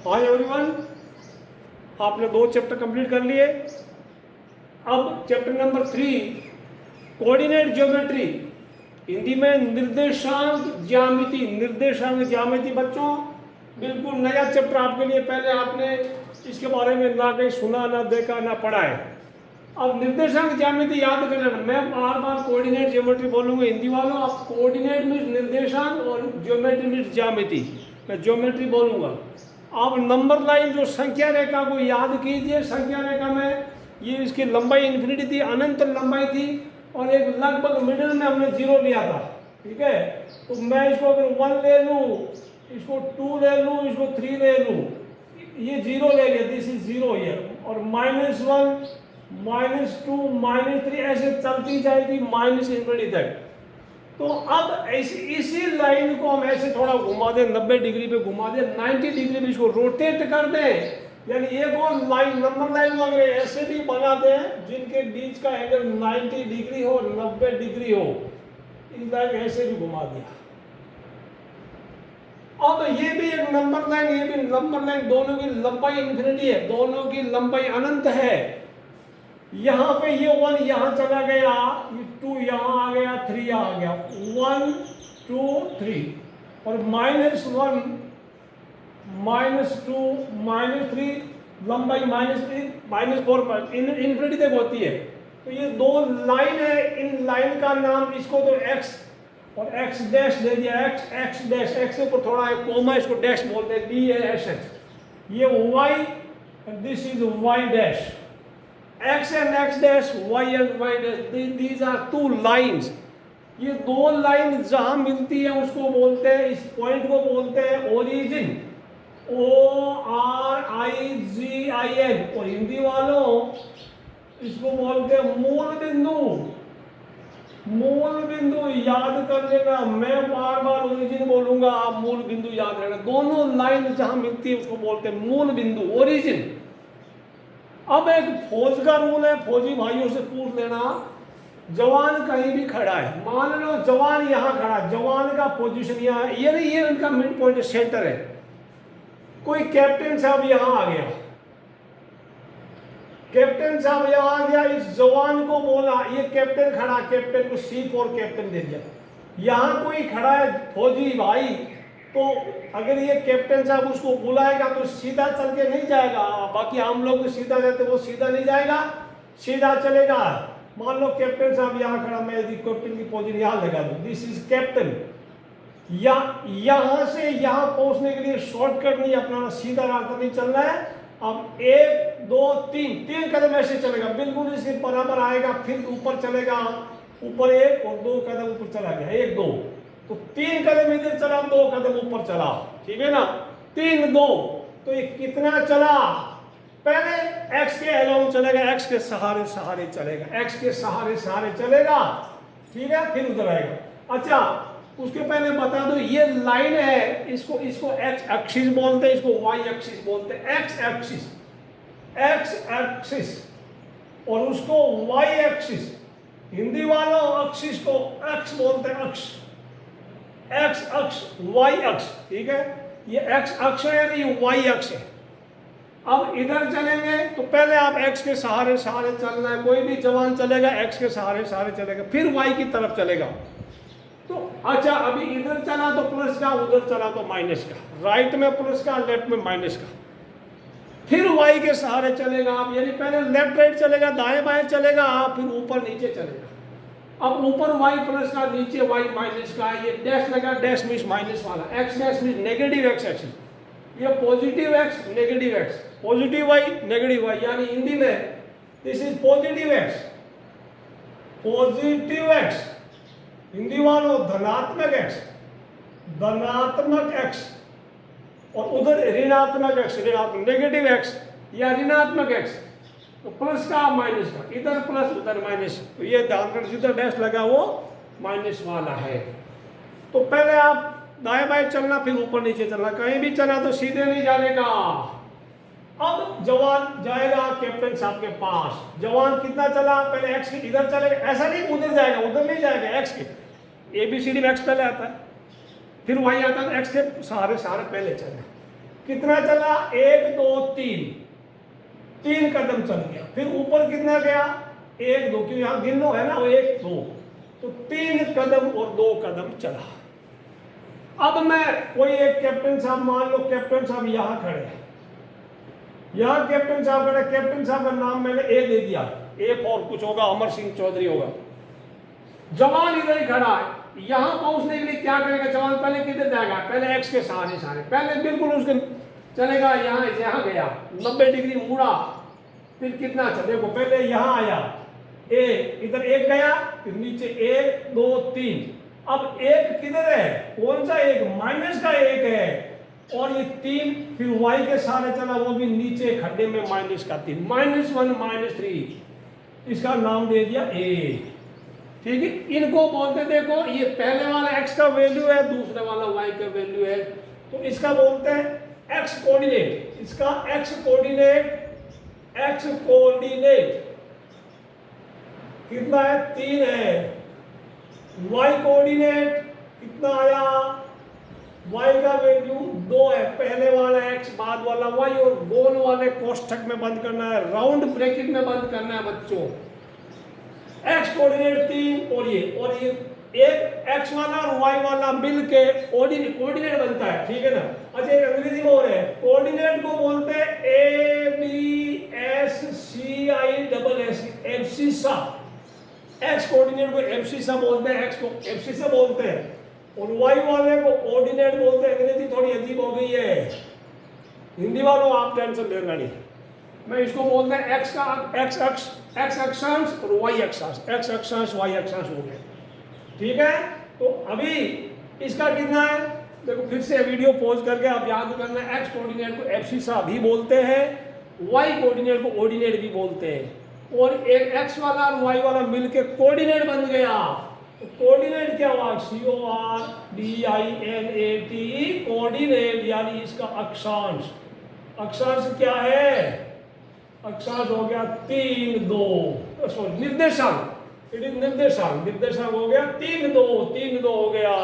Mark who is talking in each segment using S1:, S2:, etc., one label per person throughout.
S1: Hi everyone, आपने 2 chapter complete कर लिए। अब chapter number 3 coordinate geometry, Hindi में निर्देशांक ज्यामिति। निर्देशांक ज्यामिति बच्चों बिल्कुल नया चैप्टर आपके लिए। पहले आपने इसके बारे में ना कहीं सुना, ना देखा, ना पढ़ा है। अब निर्देशांक ज्यामिति याद कर लेना। मैं बार बार कोऑर्डिनेट ज्योमेट्री बोलूंगा हिंदी वालों, आप कोऑर्डिनेट मीन्स निर्देशांक और ज्योमेट्री मीन्स ज्यामिति। मैं ज्योमेट्री बोलूंगा। आप नंबर लाइन जो संख्या रेखा को याद कीजिए। संख्या रेखा में ये इसकी लंबाई इन्फिनिटी थी, अनंत लंबाई थी, और एक लगभग मिडिल में हमने 0 लिया था। ठीक है, तो मैं इसको अगर 1 ले लूँ, इसको 2 ले लूँ, इसको 3 ले लूँ, ये 0 ले लिया, दिस इज 0 ये, और -1 -2 -3 ऐसे चलती जाएगी माइनस इन्फिनिटी तक। तो अब इसी लाइन को हम ऐसे थोड़ा घुमा दें, 90 डिग्री पे घुमा दें, 90 डिग्री में इसको रोटेट कर दें। यानी एक और लाइन, नंबर लाइन अगर ऐसे भी बना दें जिनके बीच का एंगल 90 डिग्री हो, 90 डिग्री हो, इस लाइन ऐसे भी घुमा दिया। अब ये भी एक नंबर लाइन, ये भी नंबर लाइन, दोनों की लंबाई इन्फिनिटी है, दोनों की लंबाई अनंत है। यहाँ पे ये 1 यहाँ चला गया, ये 2 यहाँ आ गया, 3 यहाँ आ गया, 1 2 3, और -1 -2 -3, लंबाई -3 -4 इन्फिनिटी तक होती है। तो ये 2 लाइन है, इन लाइन का नाम, इसको तो x और x डैश दे दिया, x डैश, x के ऊपर थोड़ा एक कोमा, इसको डैश बोलते हैं, DASH। ये y, this is y dash, x and x dash, y and y dash, these are 2 lines। ये 2 लाइन जहां मिलती है उसको बोलते हैं, इस पॉइंट को बोलते हैं ओरिजिन, ORIGIN, और हिंदी वालों इसको बोलते हैं मूल बिंदु। मूल बिंदु याद कर लेना, मैं बार बार ओरिजिन बोलूंगा, आप मूल बिंदु याद रखना। दोनों लाइन जहां मिलती है उसको बोलते हैं मूल बिंदु, ओरिजिन। अब एक फौज का रूल है, फौजी भाइयों से पूछ लेना, जवान कहीं भी खड़ा है, मान लो जवान यहाँ खड़ा, जवान का पोजीशन यहाँ है, ये नहीं, ये इनका मिड पॉइंट सेंटर है। कोई कैप्टन साहब यहाँ आ गया, कैप्टन साहब यहाँ आ गया, इस जवान को बोला, ये कैप्टन खड़ा, कैप्टन को C4 कैप्टन दे दिया। यहाँ कोई खड़ा है फौजी भाई, तो अगर ये कैप्टन साहब उसको बुलाएगा तो सीधा चल के नहीं जाएगा। बाकी हम लोग सीधा जाते, वो सीधा नहीं जाएगा, सीधा चलेगा। मान लो कैप्टन साहब यहाँ खड़ा, मैं यदि कैप्टन की पोजीशन यहाँ लगा दूं, दिस इज कैप्टन। यहाँ से यहाँ पहुंचने के लिए शॉर्टकट नहीं अपनाना, सीधा रास्ता नहीं चलना है। अब 1 2 3 कदम ऐसे चलेगा, बिल्कुल इसके बराबर आएगा, फिर ऊपर चलेगा, ऊपर 1 और 2 कदम ऊपर चला गया, 1 2, तो 3 कदम इधर चला, 2 कदम ऊपर चला, ठीक है ना, 3 2, तो ये कितना चला? पहले x के अलाउंग चलेगा, x के सहारे सहारे चलेगा, x के सहारे सहारे चलेगा, ठीक है, फिर उधर आएगा। अच्छा, उसके पहले बता दो, ये लाइन है, इसको x एक्सिस बोलते हैं, इसको y एक्सिस बोलते हैं, x एक्सिस और उसको y एक्सिस। हिंदी वालों एक्सिस को x बोलते हैं, अक्ष, x अक्ष, y अक्ष, ठीक है, ये x अक्ष है, ये y अक्ष है। अब इधर चलेंगे तो पहले आप x के सहारे सहारे चलना है, कोई भी जवान चलेगा x के सहारे सहारे चलेगा, फिर y की तरफ चलेगा। तो अच्छा, अभी इधर चला तो प्लस का, उधर चला तो माइनस का, राइट में प्लस का, लेफ्ट में माइनस का, फिर y के सहारे चलेगा आप, यानी पहले लेफ्ट राइट चलेगा, दाएं बाएं चलेगा, फिर ऊपर नीचे चलेगा। अब ऊपर y प्लस का, नीचे y माइनस का, ये डैश लगा, डैश मीन्स माइनस वाला, x dash means negative x axis, ये positive x negative x, positive y negative y, यानी हिंदी में this is positive x, positive x, Hindi वालों धनात्मक x, धनात्मक x, और उधर ऋणात्मक x, ऋणात्मक नेगेटिव x या ऋणात्मक x, तो प्लस का माइनस का, इधर प्लस उधर माइनस, तो ये ध्यान कर, जिधर डैश लगा वो माइनस वाला है। तो पहले आप दाएं बाएं चलना, फिर ऊपर नीचे चलना, कहीं भी चला तो सीधे नहीं जाने का। अब जवान जाएगा कैप्टन साहब के पास, जवान कितना चला, पहले x के इधर चलेगा, ऐसा नहीं उधर जाएगा, उधर नहीं जाएगा, x के ABCD में x पहले आता है, फिर y आता है, x के सहारे सहारे पहले चले, कितना चला, 1 2 3, 3 कदम चल गया। फिर ऊपर कितना गया, 1 2, क्योंकि यहाँ गिनो है ना, 1 2, तो 3 कदम और 2 कदम चला। अब मैं कोई एक कैप्टन साहब, मान लो कैप्टन साहब यहाँ खड़े हैं, यहाँ कैप्टन साहब खड़े, कैप्टन साहब का नाम मैंने ए दे दिया, एक और कुछ होगा, अमर सिंह चौधरी होगा। जवान इधर ही खड़ा है, यहां पहुंचने के लिए क्या करेगा जवान, पहले किधर जाएगा, पहले एक्स के सहारे सहारे, पहले बिल्कुल उसके चलेगा, यहाँ गया 90 डिग्री मुड़ा, फिर कितना चले, देखो पहले यहाँ आया, इधर 1 गया, फिर नीचे 1 2 3, अब 1 किधर है, कौन सा 1, माइनस का 1 है, और ये 3 फिर y के सहारे चला, वो भी नीचे खड्डे में माइनस का 3, -1 -3, इसका नाम दे दिया a। ठीक है, इनको बोलते, देखो ये पहले वाला x का वैल्यू है, दूसरे वाला y का वैल्यू है, तो इसका बोलते हैं x कोऑर्डिनेट, इसका x कोऑर्डिनेट कितना है, 3 है। y कोऑर्डिनेट कितना आया, y का वैल्यू 2 है, पहले वाला x बाद वाला y, और गोल वाले कोष्ठक में बंद करना है, राउंड ब्रैकेट में बंद करना है बच्चों। x कोऑर्डिनेट 3 और ये एक x वाला और y वाला मिल के कोऑर्डिनेट बनता है, ठीक है ना। अच्छा एक अंग्रेजी में और है, कोऑर्डिनेट को बोलते हैं ABSCISS, एब्सिसा। x कोऑर्डिनेट को एब्सिसा बोलते हैं, x को एब्सिसा बोलते हैं, और y वाले को ऑर्डिनेट बोलते हैं। अंग्रेजी थोड़ी अजीब हो गई है, हिंदी वालों आप टेंशन लेना नहीं। मैं इसको बोलते हैं x अक्षांश और y अक्षांश, x अक्षांश y अक्षांश हो गया, ठीक है। तो अभी इसका कितना है, देखो फिर से वीडियो पॉज करके आप याद करना, x कोऑर्डिनेट को एब्सिसा भी बोलते हैं, y कोऑर्डिनेट को ऑर्डिनेट भी बोलते हैं, और एक x वाला और y वाला मिलके कोऑर्डिनेट बन गया। तो कोऑर्डिनेट क्या हुआ, CORDINATE, कोऑर्डिनेट यानी इसका अक्षांश। अक्षांश क्या है, अक्षांश हो गया 3 2, सॉरी निर्देशांक, इट इज निर्देशांक, निर्देशांक हो गया 3 2 हो गया।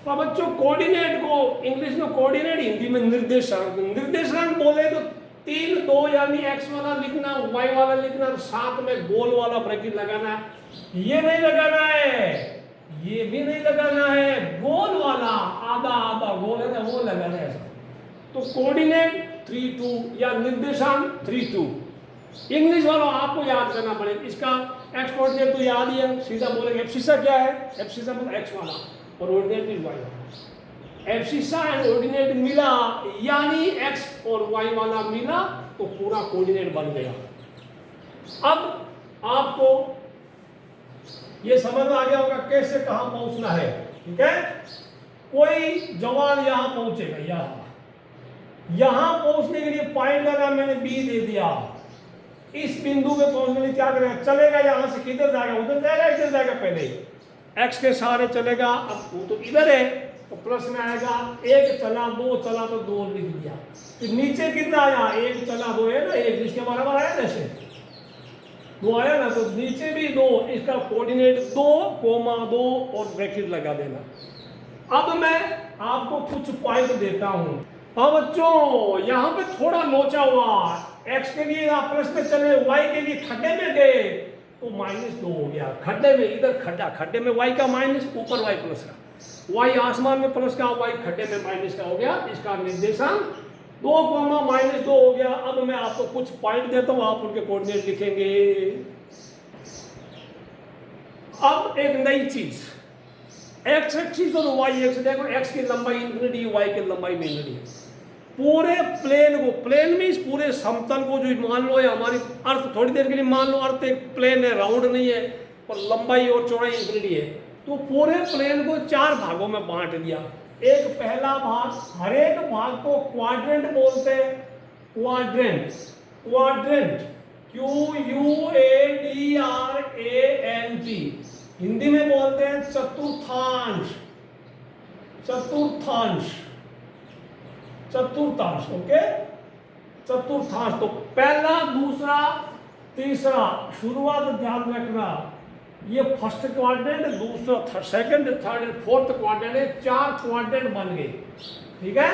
S1: तो बच्चों कोऑर्डिनेट को इंग्लिश में कोऑर्डिनेट, हिंदी में निर्देशांक। निर्देशांक बोले तो 3 2 यानी x वाला लिखना, y वाला लिखना, और साथ में गोल वाला ब्रैकेट लगाना है। ये नहीं लगाना है, ये भी नहीं लगाना है, गोल वाला आधा आधा गोल है ना वो लगाना है। तो कोऑर्डिनेट 3 2 या निर्देशांक 3 2। इंग्लिश वालों आपको याद करना पड़ेगा, इसका x कोऑर्डिनेट तो याद ही है, सीधा बोलेंगे एब्सिसा क्या है, एब्सिसा मतलब x वाला और ऑर्डिनेट इज y वाला। एब्सिसा एंड ऑर्डिनेट मिला यानी x और y वाला मिला तो पूरा कोऑर्डिनेट बन गया। अब आपको ये समझ में आ गया होगा कैसे कहां पहुंचना है, ठीक है। कोई जवान यहां पहुंचेगा, यहां पहुंचने के लिए पॉइंट का नाम मैंने बी दे दिया। इस बिंदु पे पहुंचने के लिए क्या करेगा, चलेगा यहां से, किधर जाएगा, उधर जाएगा इधर जाएगा, पहले x के सहारे चलेगा, अब वो तो इधर है तो प्लस में आएगा, 1 चला 2 चला तो 2 लिख दिया। फिर नीचे कितना आया, 1 चला 2 है ना, 1 जिसके बराबर आया ना, ऐसे 2 आया ना, तो नीचे भी 2, इसका कोऑर्डिनेट 2, 2 और ब्रैकेट लगा देना। अब मैं आपको कुछ पॉइंट देता हूं। हाँ बच्चों यहाँ पे थोड़ा लोचा हुआ, x के लिए आप प्लस में चले, y के लिए खड्डे में गए तो -2 हो गया। खड्डे में, इधर खड्डा, खड्डे में y का माइनस, ऊपर y प्लस का, y आसमान में प्लस का, y खड्डे में माइनस का हो गया। इसका निर्देशांक 2, -2 हो गया। अब मैं आपको कुछ पॉइंट देता हूं, आप उनके कोऑर्डिनेट लिखेंगे। अब एक नई चीज, x एक्सिस और y एक्सिस, देखो x की लंबाई इंफिनिटी, y की लंबाई इंफिनिटी है। पूरे प्लेन को, प्लेन में इस पूरे समतल को जो मान लो है हमारी अर्थ, थोड़ी देर के लिए मान लो अर्थ एक प्लेन है, राउंड नहीं है, और लंबाई और चौड़ाई इंफिनिटी है, तो पूरे प्लेन को 4 भागों में बांट दिया। एक पहला भाग, हर एक भाग को क्वाड्रेंट बोलते हैं, क्वाड्रेंट, क्वाड्रेंट QUADRANT, हिंदी में बोलते हैं चतुर्थांश, चतुर्थांश, चतुर्थांश, ओके, चतुर्थांश। तो पहला, दूसरा, तीसरा, शुरुआत ध्यान रखना, ये फर्स्ट क्वाड्रेंट, दूसरा सेकंड, थर्ड, फोर्थ क्वाड्रेंट है, 4 क्वाड्रेंट बन गए। ठीक है,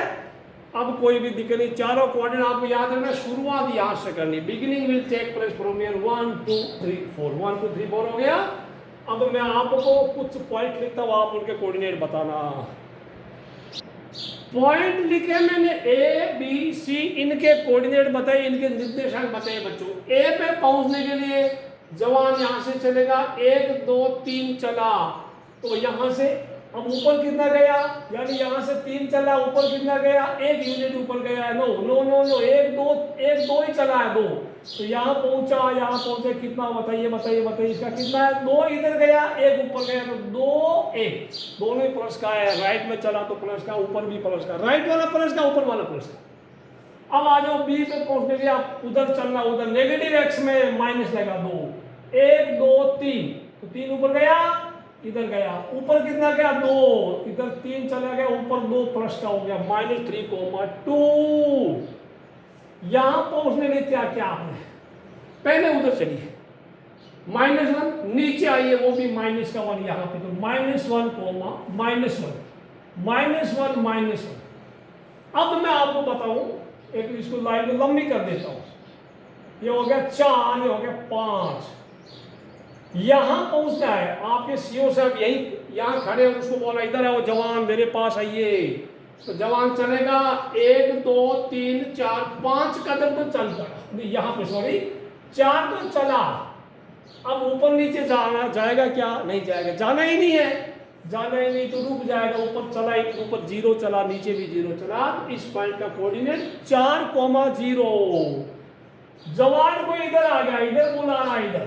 S1: अब कोई भी दिक्कत नहीं, चारों क्वाड्रेंट आपको याद रखना, शुरुआत यहाँ से करनी, beginning will take place from here 1 2 3 4, 1 2 3 4 हो गया। अब मैं आपको कुछ पॉइंट लिखता हूँ, आप उनके कोऑर्डिनेट बताना। पॉइंट लिखे मैंने ए बी सी, इनके कोऑर्डिनेट बताए, इनके निर्देशांक बताए बच्चों। ए पे पहुंचने के लिए जवान यहां से चलेगा, 1 2 3 चला, तो यहां से अब ऊपर कितना गया, यानी यहां से 3 चला, ऊपर कितना गया, 1 यूनिट ऊपर गया है। नो नो नो नो, 1 2 ही चला है, 2, तो यहाँ पहुंचे कितना, बताइए बताइए बताइए, इसका कितना है, 2 इधर गया, 1 ऊपर गया, तो 2 1, दोनों ही प्लस का है। राइट में चला तो प्लस का, ऊपर भी प्लस का, राइट वाला प्लस का, ऊपर वाला प्लस का। अब आ जाओ बी पे पहुंचने के लिए, आप उधर चलना, उधर नेगेटिव एक्स में माइनस लगा, 2 1 2 3, तो 3 ऊपर गया, इधर गया, ऊपर कितना गया, 2, इधर 3 चला गया, ऊपर 2 प्लस का हो गया, -3,2। यहां पहुंचने के लिए क्या क्या आपने, पहले उधर चलिए, -1, नीचे आइए, वो भी माइनस का 1 यहां पे, तो -1, -1। अब मैं आपको बताऊं, एक इसको लाइन में लंबी कर देता हूं, ये हो गया 4, ये हो गया 5। यहां पहुंचना है, आपके सीओ साहब यही यहां खड़े हैं, उसको बोला इधर आओ जवान, मेरे पास आइए, तो जवान चलेगा 1 2 3 4 5 कदम तो चल पड़ा, यहां पे सॉरी 4 तो चला। अब ऊपर नीचे जाना जाएगा क्या, नहीं जाएगा, जाना ही नहीं है, जाना ही नहीं तो रुक जाएगा, ऊपर चला ही, ऊपर 0 चला, नीचे भी 0 चला, तो इस पॉइंट का कोऑर्डिनेट 4,0। जवान को इधर आ गया, इधर बुलाना, इधर,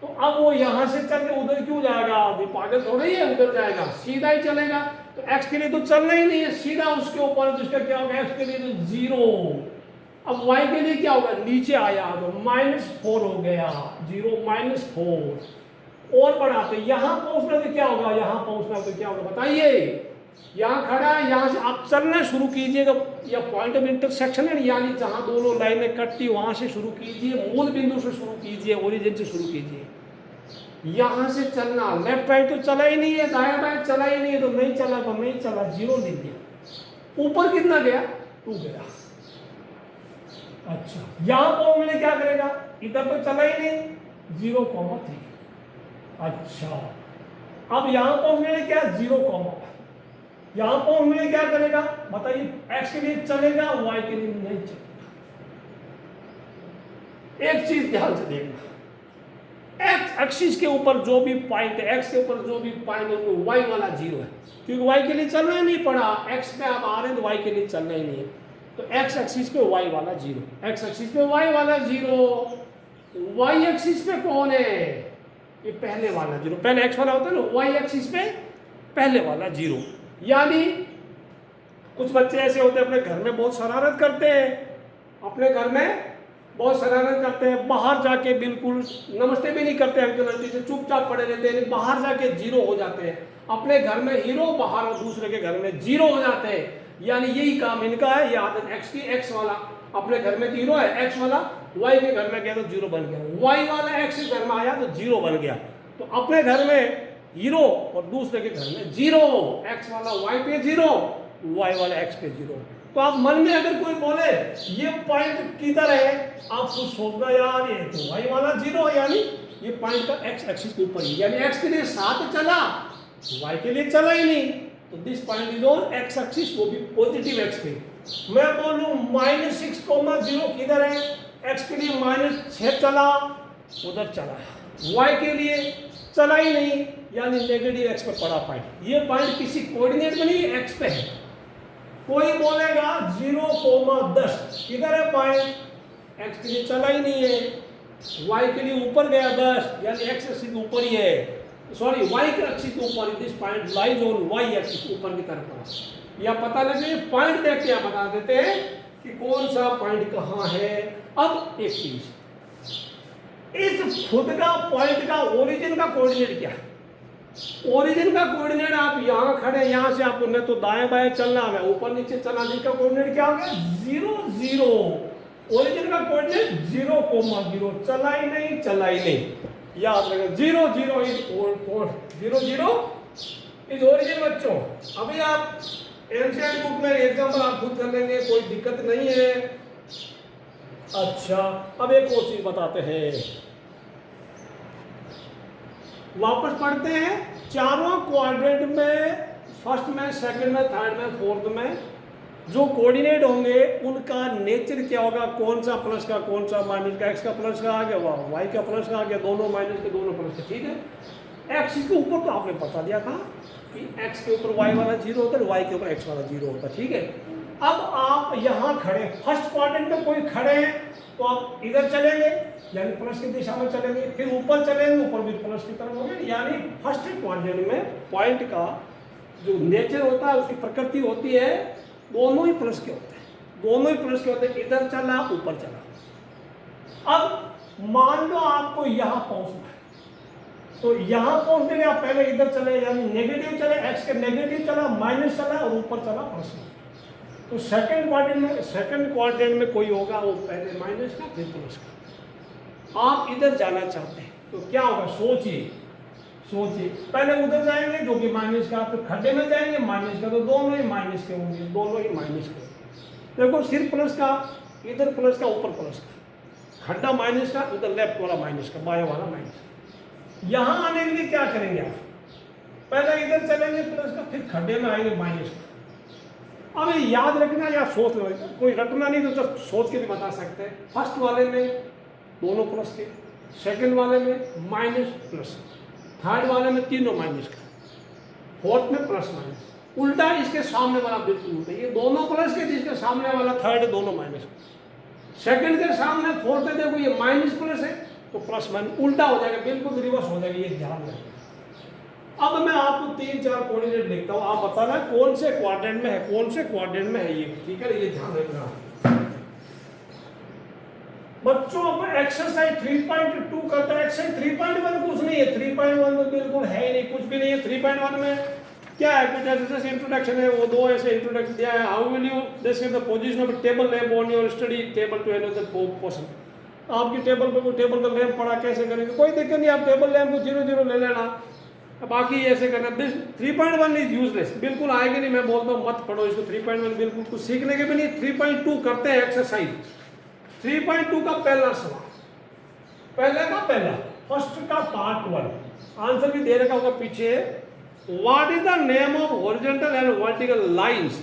S1: तो अब वो यहां से चल के उधर क्यों जाएगा, अभी पागल थोड़ा ही है, उधर जाएगा, सीधा ही चलेगा, तो x के लिए तो चलना ही नहीं है, सीधा उसके ऊपर, तो इसका क्या होगा, x के लिए तो 0। अब y के लिए क्या होगा, नीचे आया तो -4 हो गया, 0 -4। और बढ़ाते, यहां पहुंचना तो क्या होगा, यहां पहुंचना तो क्या होगा, बताइए। यहां खड़ा है, यहां से आप चलना शुरू कीजिएगा, या पॉइंट ऑफ इंटरसेक्शन है, यानी जहां दोनों लाइनें कटती वहां से शुरू कीजिए, मूल बिंदु से शुरू कीजिए, ओरिजिन से शुरू कीजिए। यहां से चलना, लेफ्ट राइट तो चला ही नहीं है, दाया बाया चला ही नहीं है, तो नहीं चला तो नहीं चला, 0 लिख दिया। ऊपर कितना गया, 2 गया। अच्छा, यहां पर मैंने क्या करेगा, इधर तो चला ही नहीं, 0,3। अच्छा, अब यहां पर मैंने क्या, 0, यहां पर मैंने क्या करेगा, बताइए, x के लिए चलेगा, y के लिए नहीं चलेगा। एक चीज ध्यान से देखना, एक्स एक्सिस के ऊपर जो भी पॉइंट है, एक्स के ऊपर जो भी पॉइंट है, उनमें वाई वाला 0 है, क्योंकि वाई के लिए चलना ही नहीं पड़ा, एक्स पे आप आ रहे हैं तो वाई के लिए चलना ही नहीं है, तो एक्स एक्सिस पे वाई वाला 0, एक्स एक्सिस पे वाई वाला 0, वाई एक्सिस पे कौन है, ये पहले वाला 0, पहले एक्स वाला होता है ना, वाई एक्सिस पे पहले वाला 0। यानी कुछ बच्चे ऐसे होते हैं, अपने घर में बहुत शरारत करते हैं, अपने घर में बहुत शरारत करते हैं, बाहर जाके बिल्कुल नमस्ते भी नहीं करते अंकल आंटी से, चुपचाप पड़े रहते हैं, बाहर जाके 0 हो जाते हैं, अपने घर में हीरो, बाहर दूसरे के घर में 0 हो जाते हैं। यानी यही काम इनका है, ये आदत एक्स की, एक्स वाला अपने घर में 0 है, एक्स वाला वाई के घर में गया तो 0 बन गया, वाई वाला एक्स के घर में आया तो 0 बन गया। तो अपने घर में हीरो और दूसरे के घर में 0, एक्स वाला वाई पे 0, वाई वाला एक्स पे 0। तो आप मन में अगर कोई बोले ये पॉइंट किधर है, आप कुछ सोचना, यार ये तो वाई वाला 0 है, यानी ये पॉइंट का एक्स एक्सिस के ऊपर ही, यानी एक्स के लिए 7 चला, वाई के लिए चला ही नहीं, तो this point is on x axis, वो भी पॉजिटिव एक्स पे। मैं बोलूं -6,0 किधर है, एक्स के लिए -6 चला, उधर चला, वाई के लिए चला ही नहीं, यानी नेगेटिव एक्स पे पड़ा पॉइंट। ये पॉइंट किसी कोऑर्डिनेट में नहीं, एक्स पे है। कोई बोलेगा 0,10 किधर है पॉइंट, एक्स के लिए चला ही नहीं है, वाई के लिए ऊपर गया 10, यानी एक्स एक्सिस ऊपर ही है, सॉरी वाई के एक्सिस के ऊपर, this point lies on Y axis, ऊपर की तरफ। या पता लगे पॉइंट देख के आप बता देते हैं कि कौन सा पॉइंट कहाँ है। अब एक चीज, इस खुद का पॉइंट का ओरिजिन का कोऑर्डिनेट क्या है, ओरिजिन का कोऑर्डिनेट आप यहां खड़े, यहां से आपको न तो दाएं बाएं चलना है, ऊपर नीचे चलना, जिसका कोऑर्डिनेट क्या हो गया, 0 0। ओरिजिन का कोऑर्डिनेट 0,0, चला ही नहीं, चला ही नहीं। याद रखें 0 0 इज ओरिजिन बच्चों। अभी आप एनसीईआरटी बुक में एग्जाम्पल आप खुद कर लेंगे, कोई दिक्कत नहीं है। अच्छा, अब एक और चीज बताते हैं, वापस पढ़ते हैं। चारों क्वाड्रेंट में, फर्स्ट में, सेकंड में, थर्ड में, फोर्थ में जो कोऑर्डिनेट होंगे उनका नेचर क्या होगा, कौन सा प्लस का, कौन सा माइनस का, एक्स का प्लस का आ गया, वाई का प्लस का आ गया, दोनों माइनस के दोनों प्लस के, ठीक है। एक्सिस के ऊपर तो आपने बता दिया था कि एक्स के ऊपर वाई वाला 0 होता है, वाई के ऊपर एक्स वाला 0 होता है, ठीक है। अब आप यहाँ खड़े, फर्स्ट क्वाड्रेंट में कोई खड़े हैं तो आप इधर चलेंगे यानी प्लस की दिशा में चलेंगे, फिर ऊपर चलेंगे, ऊपर भी प्लस की तरफ होंगे, यानी फर्स्ट क्वाड्रेंट में पॉइंट का जो नेचर होता है, उसकी प्रकृति होती है, दोनों ही प्लस के होते हैं, दोनों ही प्लस के होते हैं, इधर चला ऊपर चला। अब मान लो आपको यहां पहुंचना है, तो यहां पहुंचने के लिए आप पहले इधर चले, यानी नेगेटिव चले, एक्स के नेगेटिव चला, माइनस चला और ऊपर चला प्लस में। तो सेकंड क्वाड्रेंट में कोई होगा वो पहले माइनस का फिर प्लस का। आप इधर जाना चाहते हैं तो क्या होगा, सोचिए, पहले उधर जाएंगे जो कि माइनस का, फिर खड्डे में जाएंगे माइनस का, तो दोनों ही माइनस के होंगे, दोनों ही माइनस के। देखो सिर्फ प्लस का, इधर प्लस का, ऊपर प्लस का, खड्डा माइनस का, उधर लेफ्ट वाला माइनस का, बाएं वाला माइनस। यहां आने के लिए क्या करेंगे आप, पहले इधर चलेंगे प्लस का, फिर खड्डे में आएंगे माइनस का। अब ये याद रखना या सोच लो, कोई रटना नहीं तो जब सोच के भी बता सकते हैं। फर्स्ट वाले में दोनों प्लस के, सेकंड वाले में माइनस प्लस, थर्ड वाले में तीनों माइनस का, फोर्थ में प्लस माइनस। उल्टा इसके सामने वाला बिल्कुल उल्टा, ये दोनों प्लस के, जिसके सामने वाला थर्ड दोनों माइनस का। सेकंड के सामने फोर्थ है, देखो ये माइनस प्लस है तो प्लस माइनस उल्टा हो जाएगा, बिल्कुल रिवर्स हो जाएगा, ये ध्यान रखना। अब मैं आपको 3-4 कोऑर्डिनेट लिखता हूं, आप बताना कौन से क्वाड्रेंट में है, कौन से क्वाड्रेंट में है ये, ठीक है, ये ध्यान रखना बच्चों। अब एक्सरसाइज 3.2 करता है, एक्सरसाइज 3.1 कुछ नहीं है, 3.1 में बिल्कुल है ही नहीं, कुछ भी नहीं है। 3.1 में क्या है, कुछ ऐसे इंट्रोडक्शन है, वो 2 ऐसे इंट्रोडक्शन दिया है। How will you describe the position of table lamp on your study table to another person. आपकी टेबल पर कोई टेबल का लैंप पड़ा, कैसे करेंगे, कोई दिक्कत नहीं, आप टेबल लैंप को 0 ले लेना, बाकी ऐसे करना। 3.1 इज यूजलेस, बिल्कुल आएगी नहीं, मैं बोलता हूँ मत पढ़ो इसको। 3.1 बिल्कुल कुछ सीखने के भी नहीं। 3.2 करते हैं एक्सरसाइज। 3.2 का पहला सवाल, पहला फर्स्ट का पार्ट 1, आंसर भी दे रखा होगा पीछे। What is the name of horizontal and vertical lines.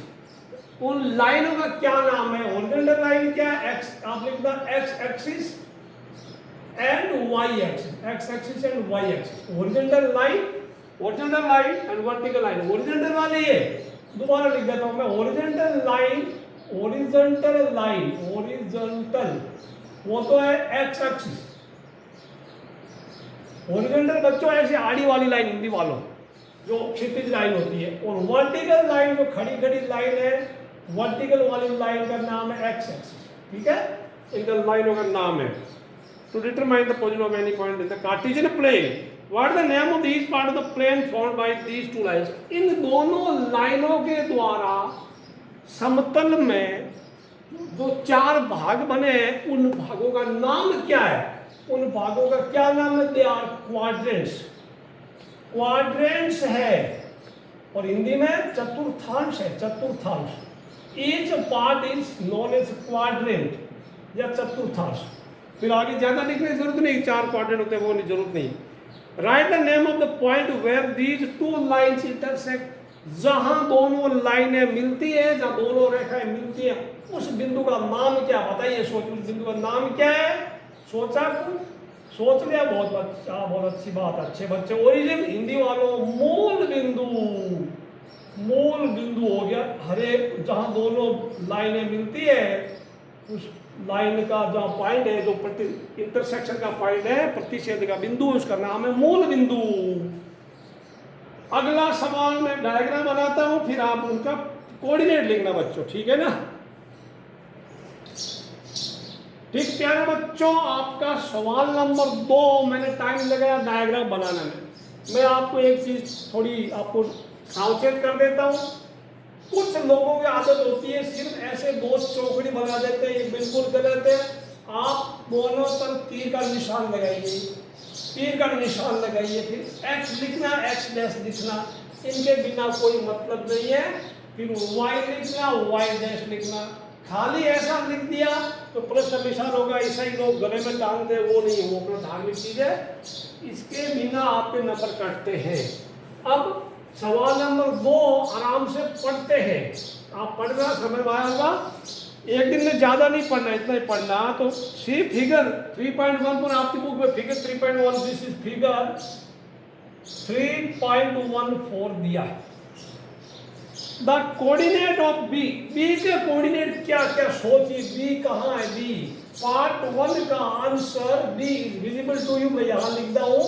S1: उन लाइनों का क्या नाम है। हॉरिजॉन्टल लाइन क्या है, एक्स, आप लिख दो X axis and Y axis, X axis and Y axis. Horizontal line and vertical line. Horizontal वाले ये दोबारा लिख देता हूं मैं, हॉरिजॉन्टल वो तो है एक्स एक्सिस। हॉरिजॉन्टल बच्चों ऐसे आड़ी वाली लाइन, हिंदी वालों, जो क्षैतिज लाइन होती है, और वर्टिकल लाइन जो खड़ी लाइन है, वर्टिकल वाली लाइन का नाम है एक्स एक्सिस, ठीक है, इन लाइनों का नाम है। To determine the position of any point in the Cartesian plane, what the name of these part of the plane formed by these two lines. इन दोनों लाइनों के द्वारा समतल में जो 4 भाग बने हैं, उन भागों का नाम क्या है, उन भागों का क्या नाम है, दे आर क्वाड्रेंट्स है, और हिंदी में चतुर्थांश है, चतुर्थांश। Each part is known as quadrant या चतुर्थांश। फिर आगे ज्यादा लिखने की जरूरत नहीं, 4 क्वाड्रेंट होते हैं वो जरूरत नहीं। Write the name of the point where these 2 lines intersect. जहां दोनों लाइनें मिलती है, जहां दोनों रेखाएं मिलती है, उस बिंदु का नाम क्या, बताइए, सोच, उस बिंदु का नाम क्या है। सोचा, सोच लिया, बहुत अच्छा, बहुत अच्छी बात, अच्छे बच्चे। ओरिजिन हिंदी वालों, मूल बिंदु हो गया, हरे जहां दोनों लाइनें मिलती है, उस लाइन का जो पॉइंट है, जो इंटरसेक्शन का पॉइंट है, प्रतिच्छेद का बिंदु, उसका नाम है मूल बिंदु। अगला सवाल मैं डायग्राम बनाता हूं, फिर आप उनका कोऑर्डिनेट लिखना बच्चों, ठीक है ना। ठीक प्यारे बच्चों, आपका सवाल नंबर 2, मैंने टाइम लगाया डायग्राम बनाने में। मैं आपको एक चीज थोड़ी आपको सावचेत कर देता हूं। कुछ लोगों की आदत होती है सिर्फ ऐसे 2 चौकड़ी बना देते हैं, ये बिल्कुल गलत है। आप दोनों तरफ तीर का निशान लगाइए, तीर का निशान लगाइए, फिर एक्स लिखना, एक्स डैश लिखना, इनके बिना कोई मतलब नहीं है। फिर वाई लिखना, वाई डैश लिखना। खाली ऐसा लिख दिया तो प्लस का निशान होगा, ऐसा ही लोग गले में टांगते हैं, वो नहीं, वो अपना धार्मिक चीज है, इसके बिना आपके नंबर कटते हैं। अब सवाल नंबर 2 आराम से पढ़ते हैं, आप पढ़ना समझ में आया होगा। एक दिन में ज्यादा नहीं पढ़ना, इतना ही पढ़ना। तो सी फिगर 3.1 पर आपकी बुक में फिगर 3.1, दिस इज फिगर 3.14 दिया है। The coordinate of B, B के कोऑर्डिनेट क्या क्या सोचिए, बी कहाँ है, बी पार्ट 1 का answer B is visible to you, मैं यहां लिखता हूं।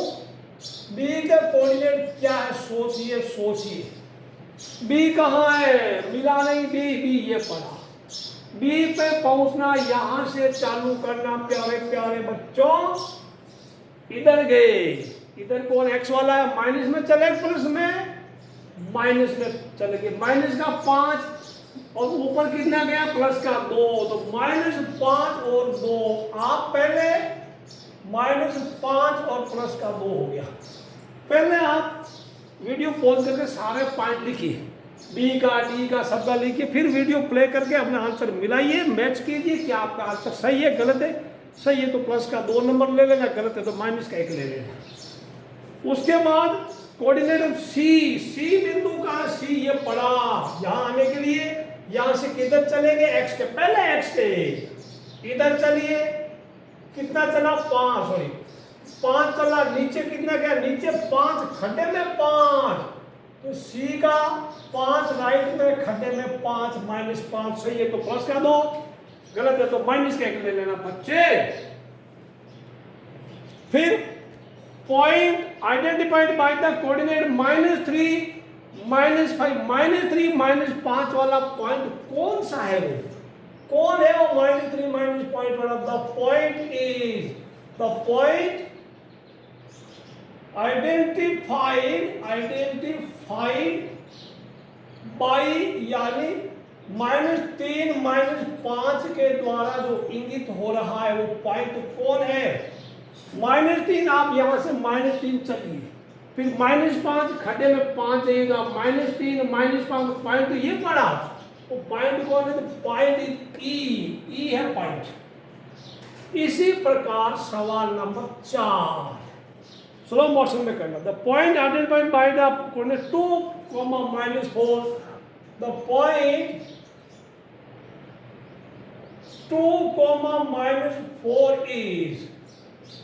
S1: बी का कोऑर्डिनेट क्या है सोचिए, सोचिए बी कहाँ है, मिला नहीं, बी ये पढ़ा। बी पे पहुंचना, यहां से चालू करना प्यारे प्यारे बच्चों। इधर गए, इधर कौन एक्स वाला है, माइनस में चले प्लस में, माइनस में चले गए, माइनस का 5 और ऊपर कितना गया प्लस का 2, तो -5 और 2। आप पहले -5 और प्लस का 2 हो गया। पहले आप वीडियो पॉज करके सारे पॉइंट लिखिए, बी का डी का सबका लिखिए, फिर वीडियो प्ले करके अपना आंसर मिलाइए, मैच कीजिए कि आपका आंसर सही है गलत है। सही है तो प्लस का 2 नंबर ले लेगा, गलत है तो माइनस का 1 ले लेगा। उसके बाद कोऑर्डिनेट ऑफ सी, सी बिंदु का सी ये पड़ा, यहां आने के लिए यहां से किधर चलेंगे, एक्स के पहले, एक्स के इधर चलिए, कितना चला 5, सॉरी 5 चला, नीचे कितना गया, नीचे 5, खड्डे में 5, तो सी का 5 राइट में, खड्डे में 5, -5 सही है तो प्लस का 2, गलत है तो माइनस का 1 ले लेना बच्चे। फिर point identified by the coordinate -3, -5, -3, -5 वाला पॉइंट कौन सा है, वो कौन है वो -3 -5 वाला, the point is, the point identified by, यानी -3 -5 के द्वारा जो इंगित हो रहा है वो पॉइंट कौन है। -3 आप यहां से -3 चलिए, फिर -5 खड्डे में 5 जाइएगा, -3 -5 पॉइंट ये पड़ा, वो पॉइंट कौन है, तो पॉइंट ई है पॉइंट। इसी प्रकार सवाल नंबर 4 स्लो मोशन में करना। The point identified by the coordinate 2, -4, the point 2, -4 is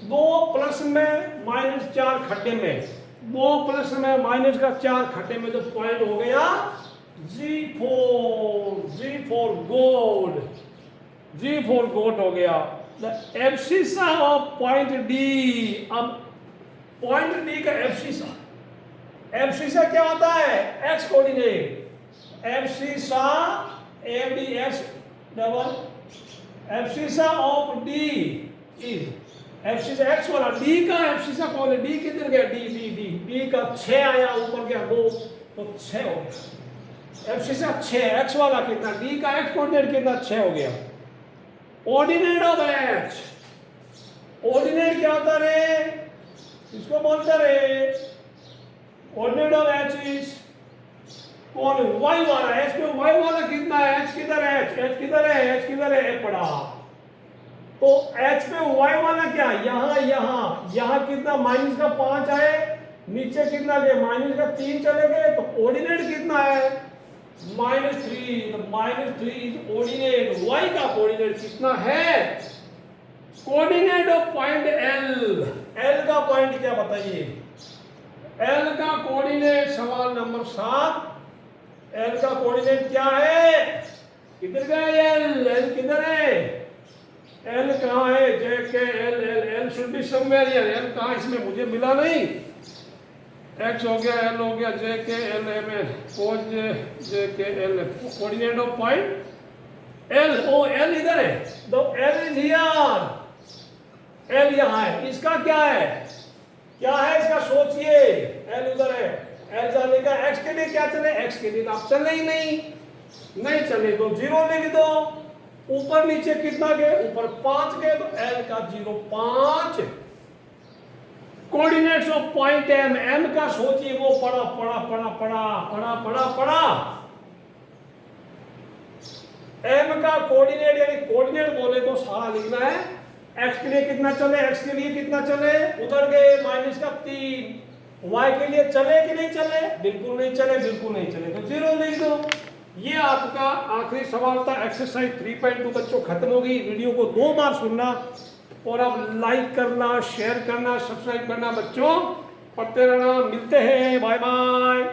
S1: 2 plus में -4 खड्डे में, 2 प्लस में -4 खड्डे में, तो पॉइंट हो गया G4 गोल्ड, G4 गोल्ड हो गया। The abscissa of point D, अब पॉइंट डी का एब्सिसा, एब्सिसा क्या होता है, x coordinate, abscissa ABS double, abscissa of D is, abscissa x वाला, डी का एब्सिसा कौन है, डी किधर गया, डी का 6 आया, ऊपर गया 2 तो 6 हो गया। एब्सिसा 6, एक्स वाला कितना, डी का एक्स कोऑर्डिनेट कितना 6 हो गया। ऑर्डिनेट ऑफ एच, ऑर्डिनेट क्या होता रे, इसको बोलते रे, ऑर्डिनेट ऑफ एच इज कौन है, वाई वाला, एच पे वाई वाला कितना है, एच किधर है, एच किधर है, एच किधर है, ए पड़ा, तो एच पे वाई वाला क्या, यहां कितना, माइनस का 5 आए, नीचे कितना गए, माइनस का 3 चले गए, तो ऑर्डिनेट कितना है -3, तो -3 इज ऑर्डिनेट, वाई का कोऑर्डिनेट कितना है, coordinate of point L, L का पॉइंट क्या बताइए, एल का कोऑर्डिनेट सवाल नंबर 7, एल का कोऑर्डिनेट क्या है, किधर गया एल, एल किधर है, एल कहाँ है, जे K L, L should be somewhere here, L कहाँ, इसमें मुझे मिला नहीं, एक्स हो गया, एल हो गया, J K L M L, cause J K L, coordinate of point L, O L इधर है, तो एल इज हियर, एल यहाँ है, इसका क्या है इसका सोचिए, एल उधर है, एल जाने का, एक्स के लिए क्या चले, एक्स के लिए आप चले ही नहीं चले तो 0 लिख दो, ऊपर नीचे कितना गए, ऊपर 5 गए, तो एल का 0 5, coordinates of point M, M का सोचिए वो पड़ा पड़ा पड़ा पड़ा पड़ा पड़ा पड़ा। एम का कोऑर्डिनेट यानी कोऑर्डिनेट बोले तो सारा लिखना है। एक्स के लिए कितना चले, एक्स के लिए कितना चले, उधर गए माइनस का 3। वाई के लिए चले कि नहीं चले, बिल्कुल नहीं चले, बिल्कुल नहीं चले तो 0 लिख दो। ये आपका आखिरी सवाल था। एक्सरसाइज 3.2 बच्चों खत्म होगी। वीडियो को 2 बार सुनना और अब लाइक करना, शेयर करना, सब्सक्राइब करना बच्चों। पढ़ते रहना, मिलते हैं, बाय बाय।